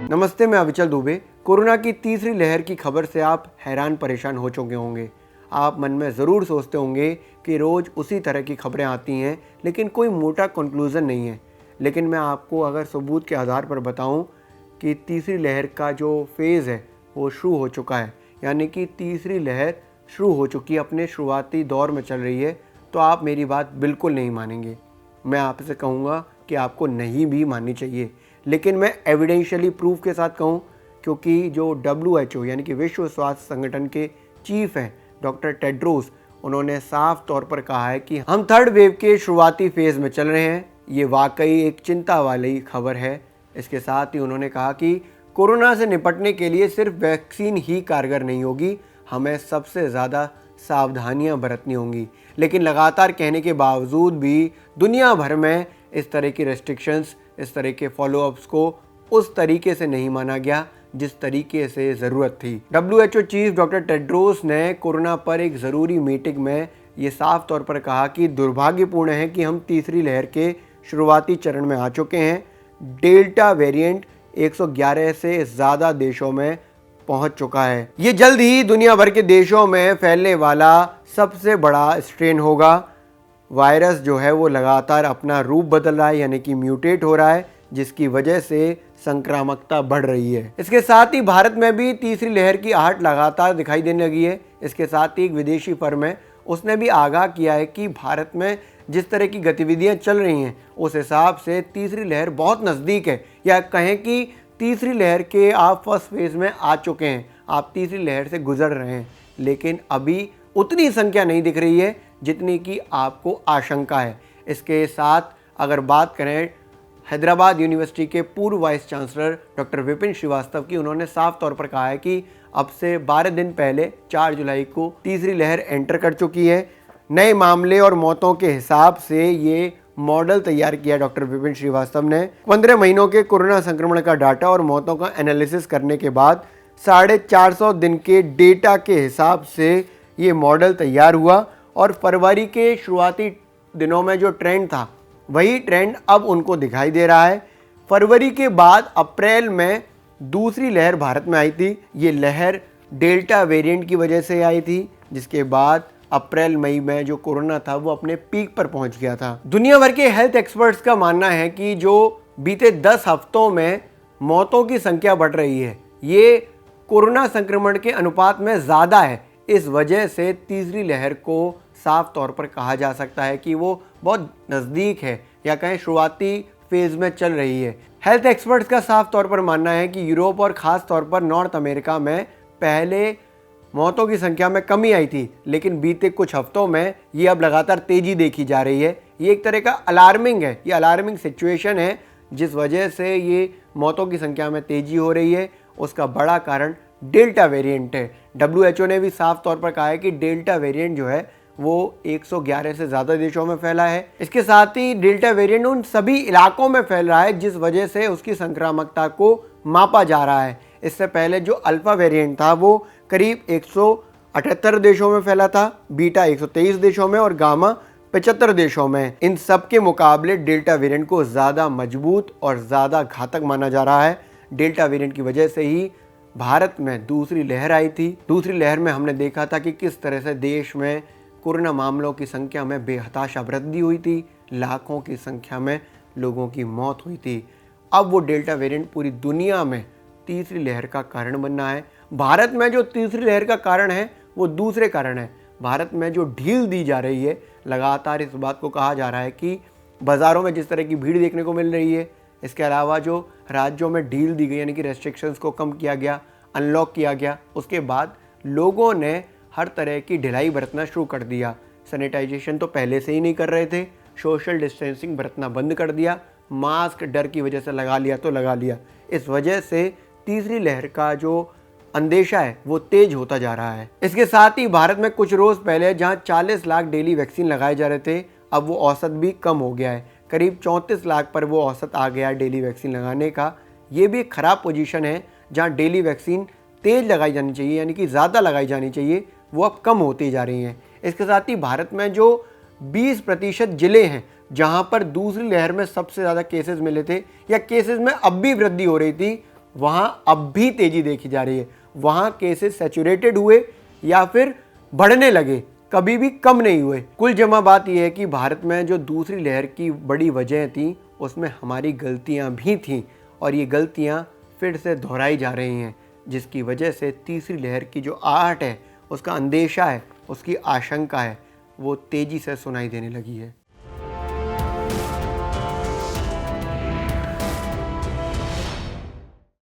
नमस्ते, मैं अविचल दुबे। कोरोना की तीसरी लहर की खबर से आप हैरान परेशान हो चुके होंगे। आप मन में ज़रूर सोचते होंगे कि रोज़ उसी तरह की खबरें आती हैं, लेकिन कोई मोटा कंक्लूज़न नहीं है। लेकिन मैं आपको अगर सबूत के आधार पर बताऊं कि तीसरी लहर का जो फेज़ है वो शुरू हो चुका है, यानी कि तीसरी लहर शुरू हो चुकी है, अपने शुरुआती दौर में चल रही है, तो आप मेरी बात बिल्कुल नहीं मानेंगे। मैं आपसे कहूँगा कि आपको नहीं भी माननी चाहिए, लेकिन मैं एविडेंशियली प्रूफ के साथ कहूँ, क्योंकि जो WHO यानी कि विश्व स्वास्थ्य संगठन के चीफ हैं डॉक्टर टेड्रोस, उन्होंने साफ तौर पर कहा है कि हम थर्ड वेव के शुरुआती फेज़ में चल रहे हैं। ये वाकई एक चिंता वाली खबर है। इसके साथ ही उन्होंने कहा कि कोरोना से निपटने के लिए सिर्फ वैक्सीन ही कारगर नहीं होगी, हमें सबसे ज़्यादा सावधानियां बरतनी होंगी। लेकिन लगातार कहने के बावजूद भी दुनिया भर में इस तरह की रेस्ट्रिक्शंस, इस तरह के फॉलोअप्स को उस तरीके से नहीं माना गया जिस तरीके से ज़रूरत थी। WHO चीफ डॉक्टर टेड्रोस ने कोरोना पर एक ज़रूरी मीटिंग में ये साफ तौर पर कहा कि दुर्भाग्यपूर्ण है कि हम तीसरी लहर के शुरुआती चरण में आ चुके हैं। डेल्टा वेरिएंट 111 से ज़्यादा देशों में पहुंच चुका है। ये जल्द ही दुनिया भर के देशों में फैलने वाला सबसे बड़ा स्ट्रेन होगा। वायरस जो है वो लगातार अपना रूप बदल रहा है, यानी कि म्यूटेट हो रहा है, जिसकी वजह से संक्रामकता बढ़ रही है। इसके साथ ही भारत में भी तीसरी लहर की आहट लगातार दिखाई देने लगी है। इसके साथ ही एक विदेशी फर्म है, उसने भी आगाह किया है कि भारत में जिस तरह की गतिविधियां चल रही हैं उस हिसाब से तीसरी लहर बहुत नज़दीक है, या कहें कि तीसरी लहर के आप फर्स्ट फेज में आ चुके हैं, आप तीसरी लहर से गुजर रहे हैं, लेकिन अभी उतनी संख्या नहीं दिख रही है जितनी की आपको आशंका है। इसके साथ अगर बात करें हैदराबाद यूनिवर्सिटी के पूर्व vice chancellor doctor Vipin Srivastava की, उन्होंने साफ तौर पर कहा है कि अब से 12 दिन पहले 4 जुलाई को तीसरी लहर एंटर कर चुकी है। नए मामले और मौतों के हिसाब से ये मॉडल तैयार किया डॉक्टर विपिन श्रीवास्तव ने। 15 महीनों के कोरोना संक्रमण का डाटा और मौतों का एनालिसिस करने के बाद 450 दिन के डेटा के हिसाब से ये मॉडल तैयार हुआ, और फरवरी के शुरुआती दिनों में जो ट्रेंड था वही ट्रेंड अब उनको दिखाई दे रहा है। फरवरी के बाद अप्रैल में दूसरी लहर भारत में आई थी। ये लहर डेल्टा वेरिएंट की वजह से आई थी, जिसके बाद अप्रैल मई में जो कोरोना था वो अपने पीक पर पहुंच गया था। दुनिया भर के हेल्थ एक्सपर्ट्स का मानना है कि जो बीते 10 हफ्तों में मौतों की संख्या बढ़ रही है, ये कोरोना संक्रमण के अनुपात में ज़्यादा है। इस वजह से तीसरी लहर को साफ तौर पर कहा जा सकता है कि वो बहुत नज़दीक है, या कहें शुरुआती फेज़ में चल रही है। हेल्थ एक्सपर्ट्स का साफ तौर पर मानना है कि यूरोप और ख़ास तौर पर नॉर्थ अमेरिका में पहले मौतों की संख्या में कमी आई थी, लेकिन बीते कुछ हफ्तों में ये अब लगातार तेज़ी देखी जा रही है। ये एक तरह का अलार्मिंग है, ये अलार्मिंग सिचुएशन है, जिस वजह से ये मौतों की संख्या में तेज़ी हो रही है। उसका बड़ा कारण डेल्टा वेरिएंट है। WHO ने भी साफ तौर पर कहा है कि डेल्टा वेरिएंट जो है वो 111 से ज़्यादा देशों में फैला है। इसके साथ ही डेल्टा वेरिएंट उन सभी इलाकों में फैल रहा है जिस वजह से उसकी संक्रामकता को मापा जा रहा है। इससे पहले जो अल्फा वेरिएंट था वो करीब 178 देशों में फैला था, बीटा 123 देशों में और गामा 75 देशों में। इन सब के मुकाबले डेल्टा वेरिएंट को ज़्यादा मजबूत और ज़्यादा घातक माना जा रहा है। डेल्टा वेरिएंट की वजह से ही भारत में दूसरी लहर आई थी। दूसरी लहर में हमने देखा था कि किस तरह से देश में कोरोना मामलों की संख्या में बेहताशा वृद्धि हुई थी, लाखों की संख्या में लोगों की मौत हुई थी। अब वो डेल्टा वेरिएंट पूरी दुनिया में तीसरी लहर का कारण बनना है। भारत में जो तीसरी लहर का कारण है वो दूसरे कारण है। भारत में जो ढील दी जा रही है, लगातार इस बात को कहा जा रहा है कि बाज़ारों में जिस तरह की भीड़ देखने को मिल रही है, इसके अलावा जो राज्यों में ढील दी गई, यानी कि रेस्ट्रिक्शंस को कम किया गया, अनलॉक किया गया, उसके बाद लोगों ने हर तरह की ढिलाई बरतना शुरू कर दिया। सैनिटाइजेशन तो पहले से ही नहीं कर रहे थे, सोशल डिस्टेंसिंग बरतना बंद कर दिया, मास्क डर की वजह से लगा लिया तो लगा लिया। इस वजह से तीसरी लहर का जो अंदेशा है वो तेज होता जा रहा है। इसके साथ ही भारत में कुछ रोज़ पहले जहां 40 लाख डेली वैक्सीन लगाए जा रहे थे, अब वो औसत भी कम हो गया है। करीब 34 लाख पर वो औसत आ गया है डेली वैक्सीन लगाने का। ये भी एक ख़राब पोजीशन है, जहां डेली वैक्सीन तेज़ लगाई जानी चाहिए, यानी कि ज़्यादा लगाई जानी चाहिए, वो अब कम होती जा रही हैं। इसके साथ ही भारत में जो 20% जिले हैं जहां पर दूसरी लहर में सबसे ज़्यादा केसेस मिले थे या केसेस में अब भी वृद्धि हो रही थी, वहाँ अब भी तेज़ी देखी जा रही है। वहाँ केसेस सैचुरेटेड हुए या फिर बढ़ने लगे, कभी भी कम नहीं हुए। कुल जमा बात यह है कि भारत में जो दूसरी लहर की बड़ी वजह थी उसमें हमारी गलतियाँ भी थीं और ये गलतियाँ फिर से दोहराई जा रही हैं, जिसकी वजह से तीसरी लहर की जो आहट है, उसका अंदेशा है, उसकी आशंका है, वो तेज़ी से सुनाई देने लगी है।